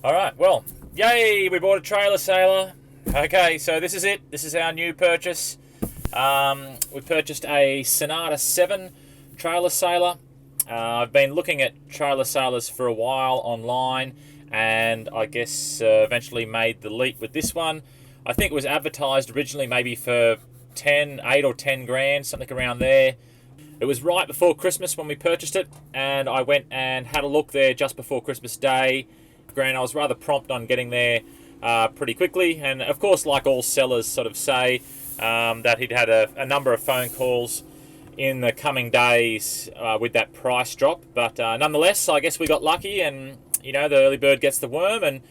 Alright, well, yay, we bought a trailer sailor. Okay, so this is it. This is our new purchase. We purchased a Sonata 7 trailer sailor. I've been looking at trailer sailors for a while online, and I guess eventually made the leap with this one. I think it was advertised originally maybe for 8 or 10 grand, something around there. It was right before Christmas when we purchased it, and I went and had a look there just before Christmas Day. Granted, I was rather prompt on getting there pretty quickly, and of course, like all sellers sort of say, that he'd had a number of phone calls in the coming days with that price drop. But nonetheless, I guess we got lucky, and the early bird gets the worm. And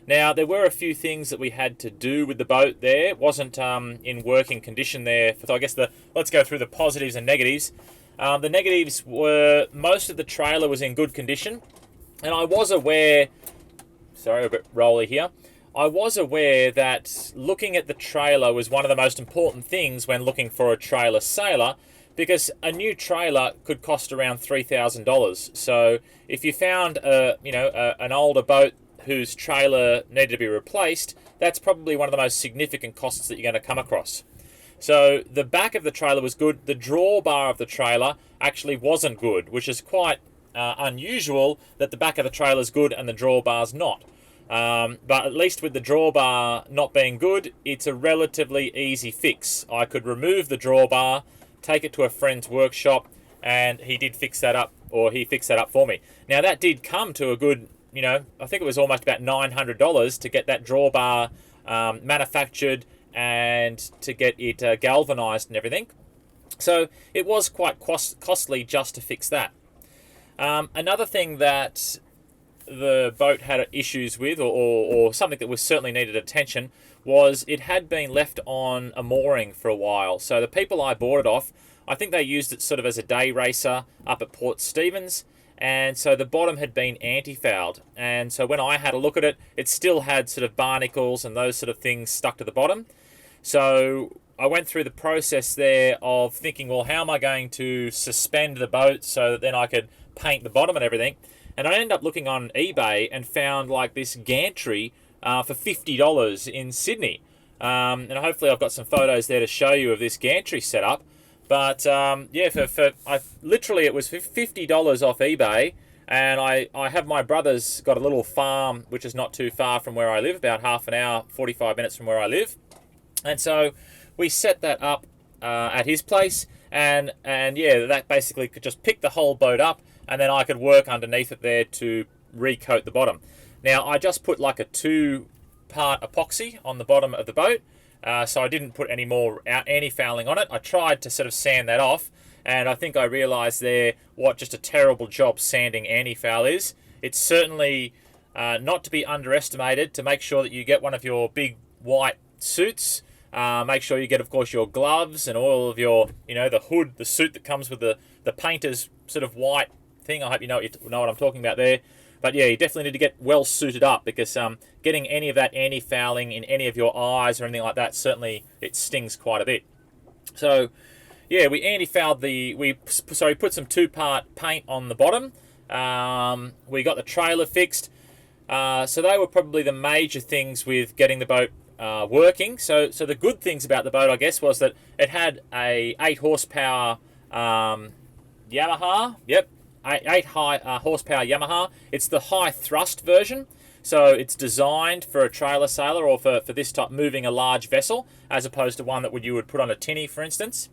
now there were a few things that we had to do with the boat there. It wasn't in working condition there. So I guess let's go through the positives and negatives. The negatives were most of the trailer was in good condition, and I was aware. Sorry, a bit rolly here. I was aware that looking at the trailer was one of the most important things when looking for a trailer sailor, because a new trailer could cost around $3,000. So if you found an older boat whose trailer needed to be replaced, that's probably one of the most significant costs that you're going to come across. So the back of the trailer was good. The drawbar of the trailer actually wasn't good, which is quite unusual that the back of the trailer is good and the drawbar's not. But at least with the drawbar not being good, it's a relatively easy fix. I could remove the drawbar, take it to a friend's workshop, and he did fix that up, or he fixed that up for me. Now that did come to a good, I think it was almost about $900 to get that drawbar manufactured and to get it galvanized and everything. So it was quite costly just to fix that. Another thing that the boat had issues with, or something that was certainly needed attention, was it had been left on a mooring for a while. So the people I bought it off, I think they used it sort of as a day racer up at Port Stephens, and so the bottom had been anti-fouled. And so when I had a look at it, it still had sort of barnacles and those sort of things stuck to the bottom. So I went through the process there of thinking, well, how am I going to suspend the boat so that then I could paint the bottom and everything? And I ended up looking on eBay and found like this gantry for $50 in Sydney. And hopefully I've got some photos there to show you of this gantry setup. But literally it was $50 off eBay. And I have my brother's got a little farm, which is not too far from where I live, about half an hour, 45 minutes from where I live. And so we set that up at his place. And that basically could just pick the whole boat up, and then I could work underneath it there to recoat the bottom. Now, I just put like a 2-part epoxy on the bottom of the boat, so I didn't put any more anti-fouling on it. I tried to sort of sand that off, and I think I realised there what just a terrible job sanding anti-foul is. It's certainly not to be underestimated to make sure that you get one of your big white suits. Make sure you get, of course, your gloves and all of your, the hood, the suit that comes with the painter's sort of white thing. I hope you know what I'm talking about there. But yeah, you definitely need to get well suited up, because getting any of that anti-fouling in any of your eyes or anything like that, certainly it stings quite a bit. So yeah, we anti-fouled we put some 2-part paint on the bottom. We got the trailer fixed. So they were probably the major things with getting the boat working. So the good things about the boat, I guess, was that it had a 8 horsepower Yamaha. Yep, 8 high horsepower Yamaha. It's the high thrust version. So it's designed for a trailer sailor, or for this type, moving a large vessel, as opposed to one that you would put on a tinny, for instance.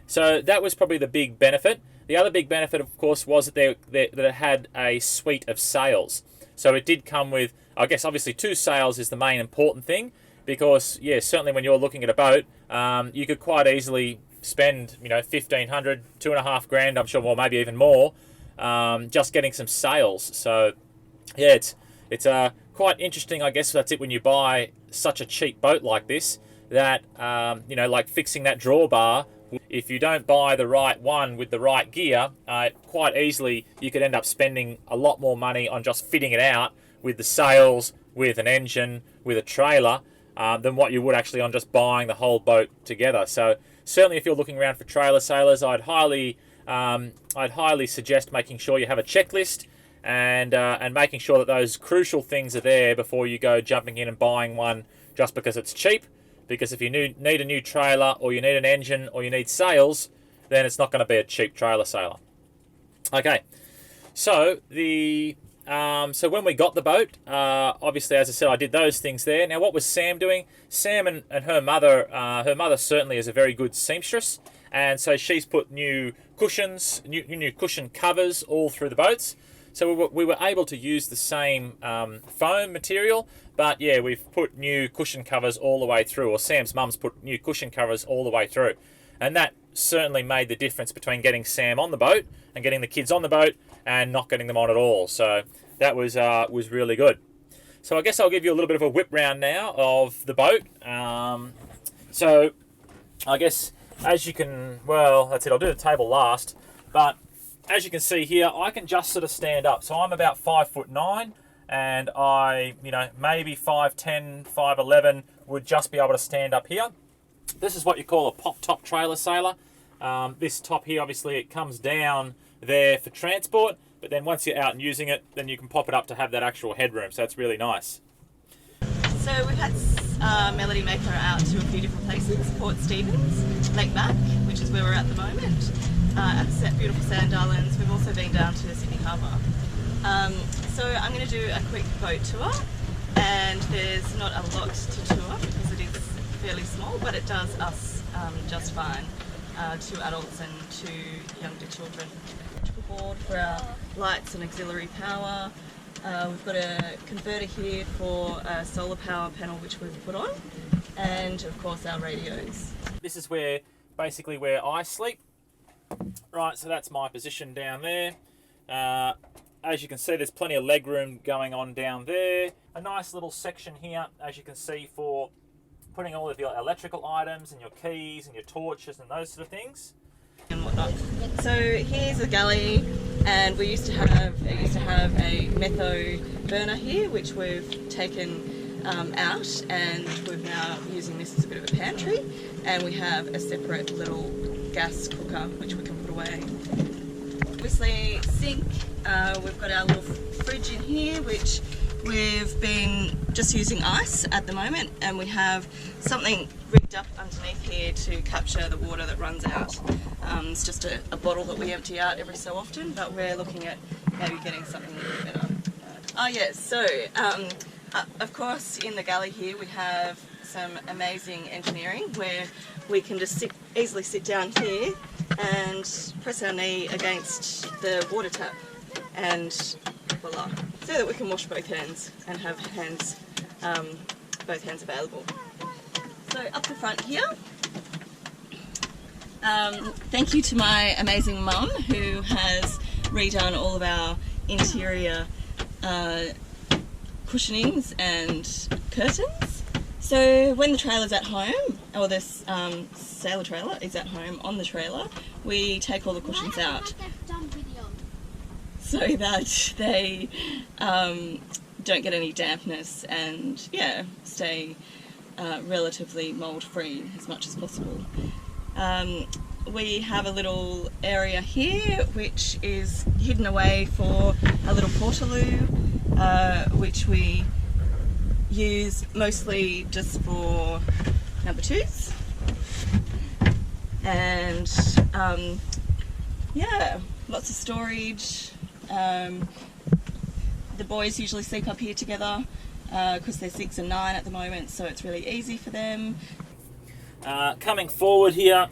So that was probably the big benefit. The other big benefit, of course, was that it had a suite of sails. So it did come with, I guess, obviously 2 sails is the main important thing, because yeah, certainly when you're looking at a boat, you could quite easily spend $1,500, $2.5 grand, I'm sure, or maybe even more, just getting some sails. So yeah, it's quite interesting, I guess. That's it when you buy such a cheap boat like this, that like fixing that drawbar. If you don't buy the right one with the right gear, quite easily you could end up spending a lot more money on just fitting it out with the sails, with an engine, with a trailer, than what you would actually on just buying the whole boat together. So certainly, if you're looking around for trailer sailors, I'd highly suggest making sure you have a checklist. and making sure that those crucial things are there before you go jumping in and buying one just because it's cheap. Because if you need a new trailer, or you need an engine, or you need sails, then it's not going to be a cheap trailer sailor. Okay, so so when we got the boat, obviously, as I said, I did those things there. Now, what was Sam doing? Sam and her mother certainly is a very good seamstress, and so she's put new cushions, new cushion covers all through the boats. So we were able to use the same foam material, but yeah, we've put new cushion covers all the way through, or Sam's mum's put new cushion covers all the way through. And that certainly made the difference between getting Sam on the boat and getting the kids on the boat and not getting them on at all. So that was really good. So I guess I'll give you a little bit of a whip round now of the boat. So I guess as you can, well, that's it, I'll do the table last, but as you can see here, I can just sort of stand up. So I'm about 5'9", and I, maybe 5'10", 5'11", would just be able to stand up here. This is what you call a pop-top trailer sailor. This top here, obviously, it comes down there for transport, but then once you're out and using it, then you can pop it up to have that actual headroom. So it's really nice. So we've had Melody make her out to a few different places: Port Stephens, Lake Back, which is where we're at the moment. At the beautiful Sand Islands. We've also been down to Sydney Harbour. So I'm going to do a quick boat tour, and there's not a lot to tour because it is fairly small, but it does us just fine, to adults and to younger children. Electrical board for our lights and auxiliary power. We've got a converter here for a solar power panel which we've put on, and of course our radios. This is basically where I sleep. Right, so that's my position down there. As you can see, there's plenty of leg room going on down there. A nice little section here, as you can see, for putting all of your electrical items and your keys and your torches and those sort of things. And whatnot. So here's a galley, and it used to have a metho burner here, which we've taken out, and we're now using this as a bit of a pantry, and we have a separate little gas cooker which we can put away. Obviously sink, we've got our little fridge in here which we've been just using ice at the moment, and we have something rigged up underneath here to capture the water that runs out. It's just a bottle that we empty out every so often, but we're looking at maybe getting something a little better. Oh yes, so of course in the galley here we have some amazing engineering where we can just easily sit down here and press our knee against the water tap, and voila, so that we can wash both hands and have both hands available. So up the front here, thank you to my amazing mum who has redone all of our interior cushionings and curtains. So when the trailer's at home, or this sailor trailer is at home on the trailer, we take all the cushions out so that they don't get any dampness and stay relatively mold free as much as possible. We have a little area here which is hidden away for a little portaloo, which we use mostly just for number twos, and lots of storage. The boys usually sleep up here together because they're 6 and 9 at the moment, so it's really easy for them. Coming forward here,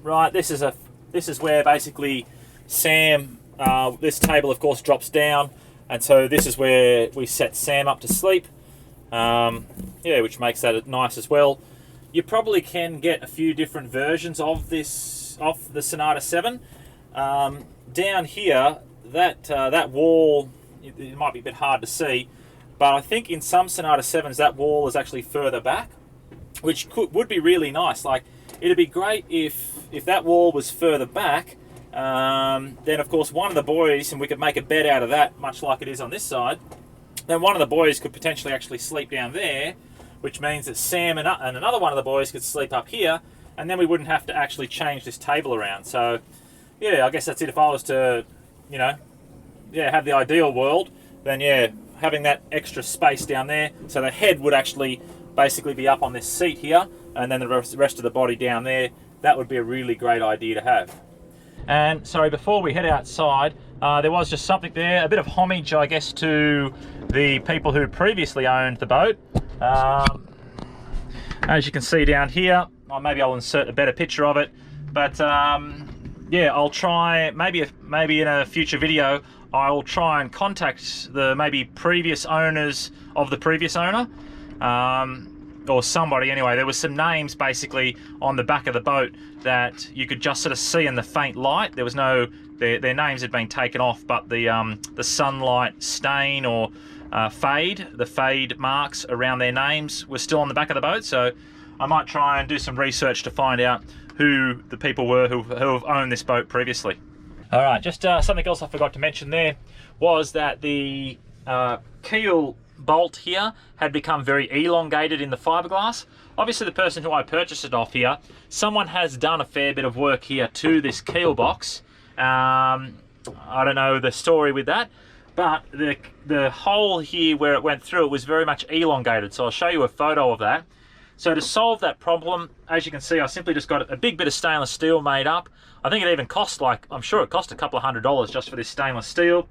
right, this is where basically Sam, this table of course drops down, and so this is where we set Sam up to sleep. Which makes that nice as well. You probably can get a few different versions of this, of the Sonata 7. Down here, that wall, it might be a bit hard to see, but I think in some Sonata 7s that wall is actually further back, which would be really nice. Like, it'd be great if that wall was further back. Then of course one of the boys, and we could make a bed out of that, much like it is on this side. Then one of the boys could potentially actually sleep down there, which means that Sam and another one of the boys could sleep up here, and then we wouldn't have to actually change this table around. So, yeah, I guess that's it. If I was to, have the ideal world, then yeah, having that extra space down there, so the head would actually basically be up on this seat here, and then the rest of the body down there, that would be a really great idea to have. And sorry, before we head outside, there was just something there, a bit of homage, I guess, to the people who previously owned the boat. As you can see down here, maybe I'll insert a better picture of it, but yeah, I'll try, maybe in a future video, I'll try and contact the maybe previous owners of the previous owner, or somebody anyway. There was some names basically on the back of the boat that you could just sort of see in the faint light. There was no, their names had been taken off, but the sunlight stain or fade, the fade marks around their names were still on the back of the boat. So I might try and do some research to find out who the people were who have owned this boat previously. All right, just something else I forgot to mention there was that the keel bolt here had become very elongated in the fiberglass. Obviously the person who I purchased it off here, someone has done a fair bit of work here to this keel box. I don't know the story with that, but the hole here where it went through, it was very much elongated. So I'll show you a photo of that. So to solve that problem, as you can see, I simply just got a big bit of stainless steel made up. I think it even cost, like, I'm sure it cost a couple of $100 just for this stainless steel.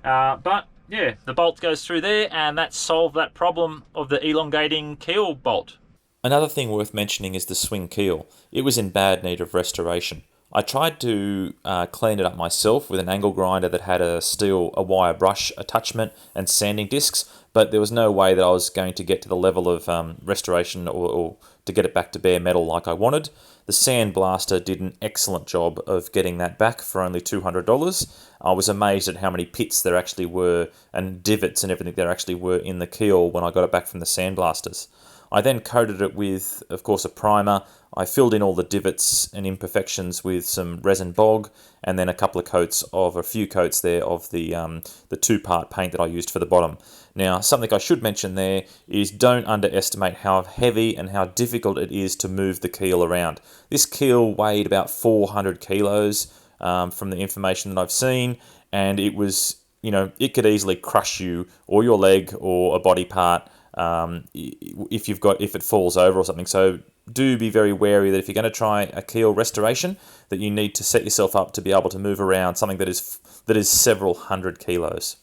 But yeah, the bolt goes through there, and that solved that problem of the elongating keel bolt. Another thing worth mentioning is the swing keel. It was in bad need of restoration. I tried to clean it up myself with an angle grinder that had a wire brush attachment and sanding discs, but there was no way that I was going to get to the level of restoration or to get it back to bare metal like I wanted. The sand blaster did an excellent job of getting that back for only $200. I was amazed at how many pits there actually were and divots and everything there actually were in the keel when I got it back from the sandblasters. I then coated it with, of course, a primer. I filled in all the divots and imperfections with some resin bog, and then a few coats there of the two-part paint that I used for the bottom. Now, something I should mention there is don't underestimate how heavy and how difficult it is to move the keel around. This keel weighed about 400 kilos from the information that I've seen, and it was, it could easily crush you or your leg or a body part if it falls over or something. So do be very wary that if you're going to try a keel restoration, that you need to set yourself up to be able to move around something that is several hundred kilos.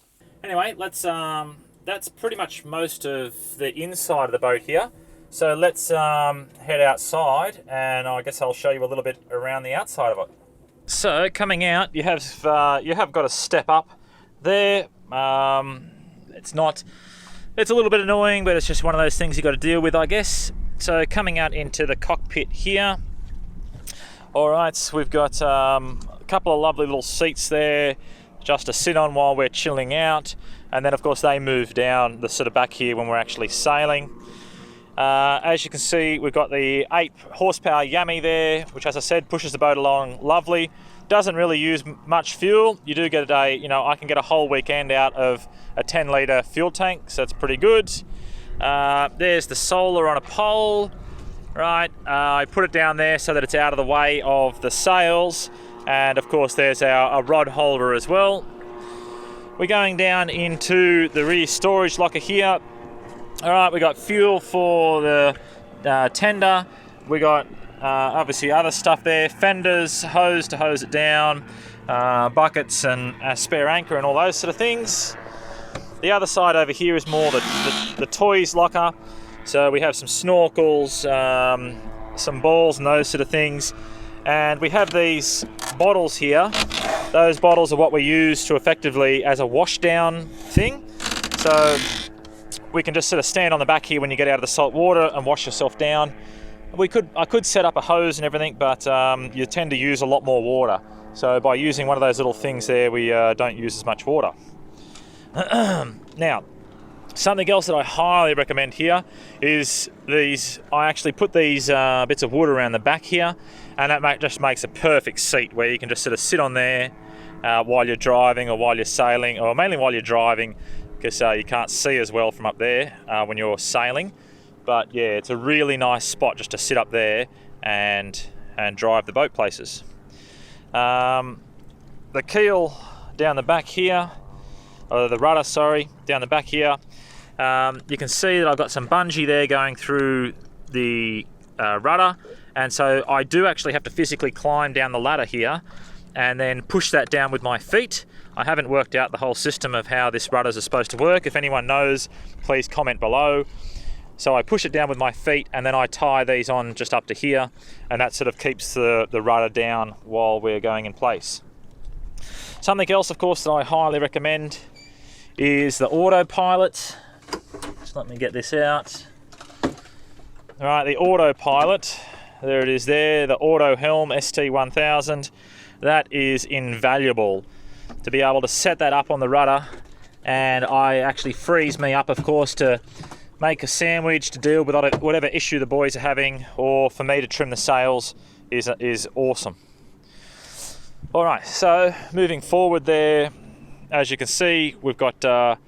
Anyway, that's pretty much most of the inside of the boat here. So let's head outside, and I guess I'll show you a little bit around the outside of it. So coming out, you have got to step up there. It's a little bit annoying, but it's just one of those things you got to deal with, I guess. So coming out into the cockpit here. All right, so we've got a couple of lovely little seats there just to sit on while we're chilling out. And then, of course, they move down the sort of back here when we're actually sailing. As you can see, we've got the 8 horsepower Yummy there, which, as I said, pushes the boat along lovely. Doesn't really use much fuel. You do get I can get a whole weekend out of a 10-litre fuel tank, so that's pretty good. There's the solar on a pole, right? I put it down there so that it's out of the way of the sails, and of course there's our rod holder as well. We're going down into the rear storage locker here. All right, we got fuel for the tender. We got obviously other stuff there, fenders, hose to hose it down, buckets and a spare anchor and all those sort of things. The other side over here is more the toys locker. So we have some snorkels, some balls and those sort of things. And we have these bottles here. Those bottles are what we use to effectively as a wash down thing. So we can just sort of stand on the back here when you get out of the salt water and wash yourself down. I could set up a hose and everything, but you tend to use a lot more water. So by using one of those little things there, we don't use as much water. Now, something else that I highly recommend here is these. I actually put these bits of wood around the back here, and that just makes a perfect seat where you can just sort of sit on there while you're driving or while you're sailing, or mainly while you're driving, because you can't see as well from up there when you're sailing. But yeah, it's a really nice spot just to sit up there and drive the boat places. The keel down the back here, the rudder, sorry, down the back here. You can see that I've got some bungee there going through the rudder, and so I do actually have to physically climb down the ladder here and then push that down with my feet. I haven't worked out the whole system of how this rudders are supposed to work. If anyone knows, please comment below. So I push it down with my feet, and then I tie these on just up to here, and that sort of keeps the rudder down while we're going in place. Something else, of course, that I highly recommend is the autopilot. Just let me get this out. All right, the autopilot. There it is there, the Auto Helm ST1000. That is invaluable to be able to set that up on the rudder, and I actually frees me up, of course, to make a sandwich, to deal with whatever issue the boys are having, or for me to trim the sails is awesome. All right, so moving forward there, as you can see, we've got the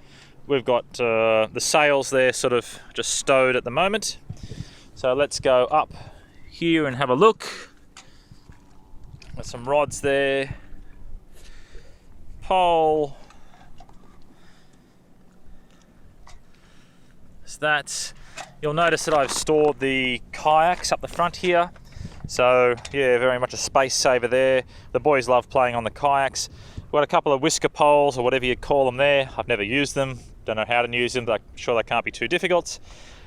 sails there sort of just stowed at the moment. So let's go up here and have a look. Got some rods there, pole. So that's, you'll notice that I've stored the kayaks up the front here. So yeah, very much a space saver there. The boys love playing on the kayaks. We've got a couple of whisker poles or whatever you call them there. I've never used them, don't know how to use them, but I'm sure they can't be too difficult.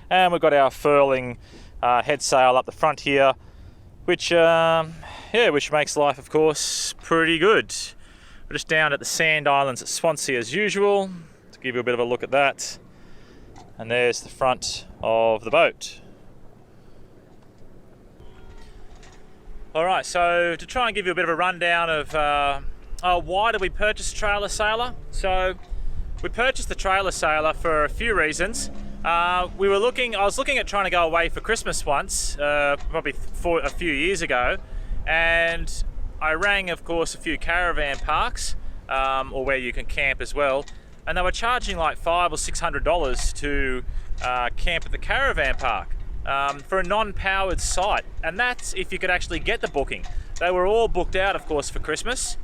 And we've got our furling head sail up the front here, which makes life, of course, pretty good. We're just down at the Sand Islands at Swansea as usual, to give you a bit of a look at that. And there's the front of the boat. All right, so to try and give you a bit of a rundown of why did we purchase a trailer sailor? So we purchased the trailer sailor for a few reasons. I was looking at trying to go away for Christmas once, probably a few years ago, and I rang, of course, a few caravan parks, or where you can camp as well, and they were charging like $500 or $600 to camp at the caravan park for a non-powered site, and that's if you could actually get the booking. They were all booked out, of course, for Christmas,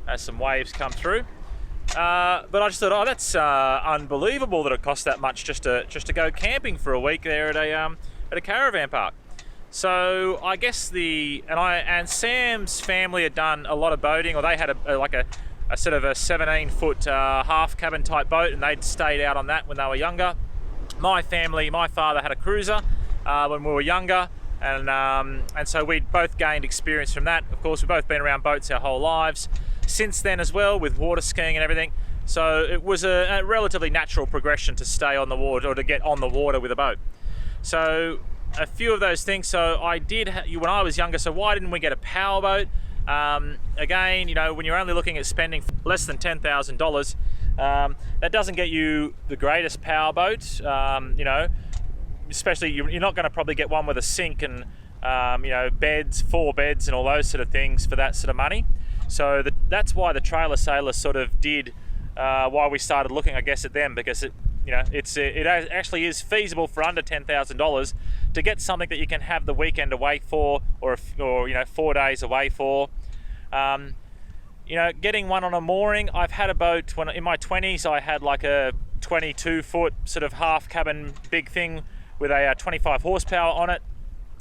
as some waves come through. But I just thought, oh, that's unbelievable that it costs that much just to go camping for a week there at a caravan park. So I guess and Sam's family had done a lot of boating, or they had a sort of a 17-foot half cabin type boat, and they'd stayed out on that when they were younger. My father had a cruiser when we were younger, and so we'd both gained experience from that. Of course, we've both been around boats our whole lives since then as well, with water skiing and everything. So it was a relatively natural progression to stay on the water, or to get on the water with a boat. So a few of those things. So I did when I was younger. So why didn't we get a power boat? Again, when you're only looking at spending less than $10,000, that doesn't get you the greatest power boat. Especially you're not going to probably get one with a sink and beds, 4 beds and all those sort of things for that sort of money. So that's why the trailer sailor sort of did, why we started looking, I guess, at them, because it actually is feasible for under $10,000 to get something that you can have the weekend away for, or 4 days away for. Getting one on a mooring. I've had a boat when in my 20s. I had like a 22-foot sort of half cabin big thing with a 25 horsepower on it,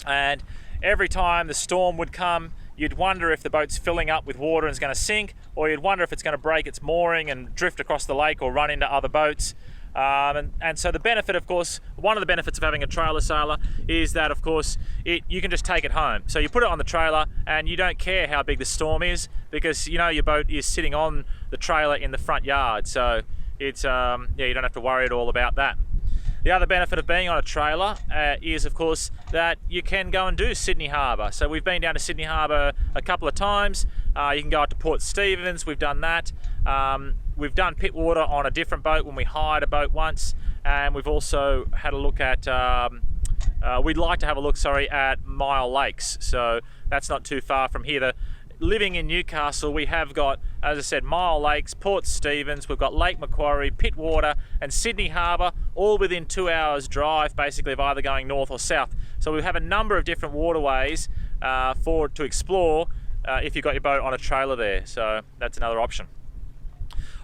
and every time the storm would come, you'd wonder if the boat's filling up with water and is going to sink, or you'd wonder if it's going to break its mooring and drift across the lake or run into other boats. And so the benefit, of course, one of the benefits of having a trailer sailor is that, of course, you can just take it home. So you put it on the trailer and you don't care how big the storm is, because your boat is sitting on the trailer in the front yard. So it's you don't have to worry at all about that. The other benefit of being on a trailer is, of course, that you can go and do Sydney Harbour. So we've been down to Sydney Harbour a couple of times. You can go up to Port Stephens, we've done that. We've done Pittwater on a different boat when we hired a boat once, and we've also had a look at, we'd like to have a look, at Mile Lakes. So that's not too far from here. Living in Newcastle, we have got, as I said, Mile Lakes, Port Stephens, we've got Lake Macquarie, Pittwater and Sydney Harbour, all within 2 hours drive basically of either going north or south. So we have a number of different waterways to explore if you've got your boat on a trailer there. So that's another option.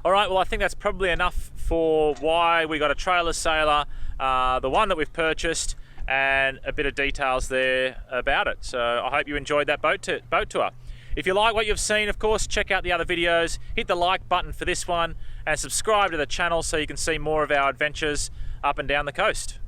All right, well, I think that's probably enough for why we got a trailer sailor, the one that we've purchased, and a bit of details there about it. So I hope you enjoyed that boat tour. If you like what you've seen, of course, check out the other videos, hit the like button for this one, and subscribe to the channel so you can see more of our adventures up and down the coast.